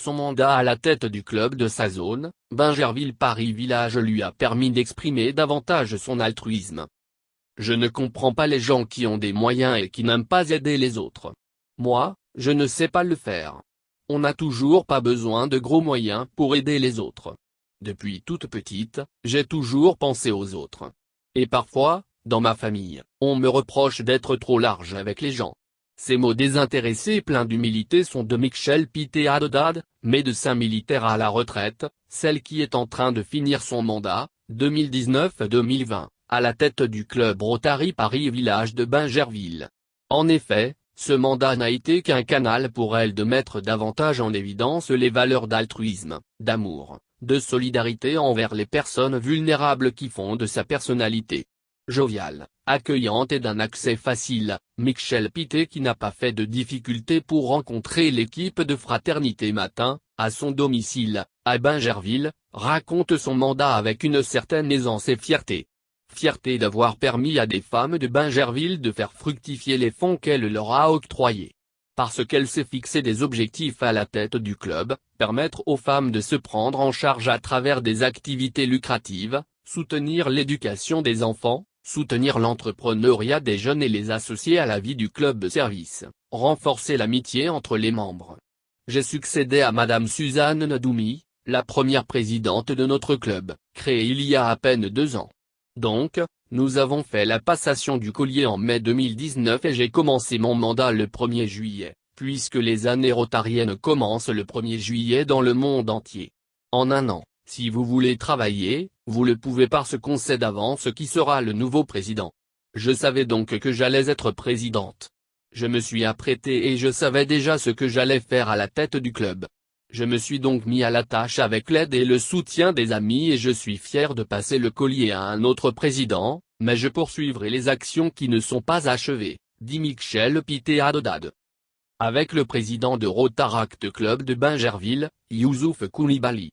son mandat à la tête du club de sa zone, Bingerville Paris Village lui a permis d'exprimer davantage son altruisme. Je ne comprends pas les gens qui ont des moyens et qui n'aiment pas aider les autres. Moi, je ne sais pas le faire. On n'a toujours pas besoin de gros moyens pour aider les autres. Depuis toute petite, j'ai toujours pensé aux autres. Et parfois, dans ma famille, on me reproche d'être trop large avec les gens. Ces mots désintéressés pleins d'humilité sont de Michel Pitté-Adodad, médecin militaire à la retraite, celle qui est en train de finir son mandat, 2019-2020, à la tête du club Rotary Paris Village de Bingerville. En effet, ce mandat n'a été qu'un canal pour elle de mettre davantage en évidence les valeurs d'altruisme, d'amour, de solidarité envers les personnes vulnérables qui font de sa personnalité joviale, accueillante et d'un accès facile. Michel Pitté, qui n'a pas fait de difficultés pour rencontrer l'équipe de Fraternité Matin, à son domicile, à Bingerville, raconte son mandat avec une certaine aisance et fierté. Fierté d'avoir permis à des femmes de Bingerville de faire fructifier les fonds qu'elle leur a octroyés. Parce qu'elle s'est fixé des objectifs à la tête du club, permettre aux femmes de se prendre en charge à travers des activités lucratives, soutenir l'éducation des enfants, soutenir l'entrepreneuriat des jeunes et les associer à la vie du club de service, renforcer l'amitié entre les membres. J'ai succédé à Madame Suzanne Nadoumi, la première présidente de notre club, créé il y a à peine 2 ans. Donc, nous avons fait la passation du collier en mai 2019 et j'ai commencé mon mandat le 1er juillet, puisque les années rotariennes commencent le 1er juillet dans le monde entier. En un an, si vous voulez travailler, vous le pouvez parce qu'on sait d'avance qui sera le nouveau président. Je savais donc que j'allais être présidente. Je me suis apprêtée et je savais déjà ce que j'allais faire à la tête du club. Je me suis donc mis à la tâche avec l'aide et le soutien des amis et je suis fier de passer le collier à un autre président, mais je poursuivrai les actions qui ne sont pas achevées, dit Michel Pitté-Adodad. Avec le président de Rotaract Club de Bingerville, Youssouf Koulibaly.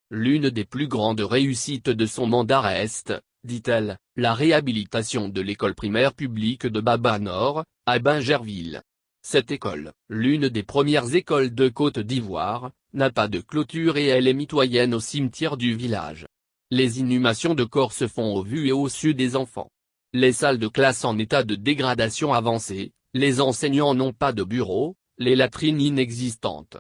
L'une des plus grandes réussites de son mandat reste, dit-elle, la réhabilitation de l'école primaire publique de Baba Nord, à Bingerville. Cette école, l'une des premières écoles de Côte d'Ivoire, n'a pas de clôture et elle est mitoyenne au cimetière du village. Les inhumations de corps se font au vu et au su des enfants. Les salles de classe en état de dégradation avancée, les enseignants n'ont pas de bureau, les latrines inexistantes.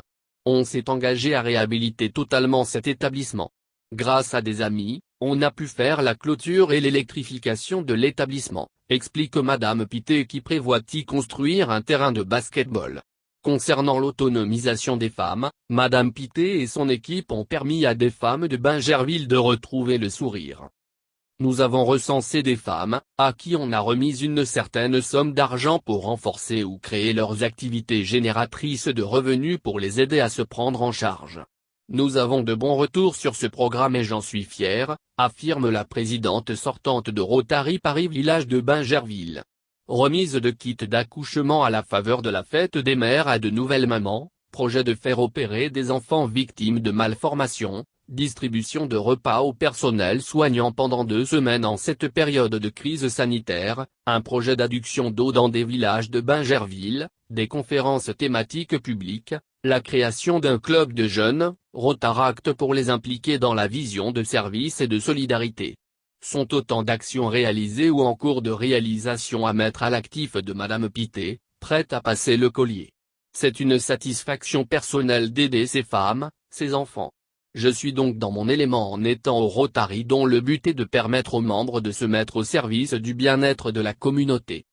On s'est engagé à réhabiliter totalement cet établissement. Grâce à des amis, on a pu faire la clôture et l'électrification de l'établissement, explique Madame Pitté qui prévoit y construire un terrain de basket-ball. Concernant l'autonomisation des femmes, Madame Pitté et son équipe ont permis à des femmes de Bingerville de retrouver le sourire. Nous avons recensé des femmes, à qui on a remis une certaine somme d'argent pour renforcer ou créer leurs activités génératrices de revenus pour les aider à se prendre en charge. Nous avons de bons retours sur ce programme et j'en suis fier, affirme la présidente sortante de Rotary Paris Village de Bingerville. Remise de kits d'accouchement à la faveur de la fête des mères à de nouvelles mamans, projet de faire opérer des enfants victimes de malformations, distribution de repas au personnel soignant pendant 2 semaines en cette période de crise sanitaire, un projet d'adduction d'eau dans des villages de Bingerville, des conférences thématiques publiques, la création d'un club de jeunes, Rotaract pour les impliquer dans la vision de service et de solidarité. Sont autant d'actions réalisées ou en cours de réalisation à mettre à l'actif de Madame Pitté, prête à passer le collier. C'est une satisfaction personnelle d'aider ces femmes, ces enfants. Je suis donc dans mon élément en étant au Rotary dont le but est de permettre aux membres de se mettre au service du bien-être de la communauté.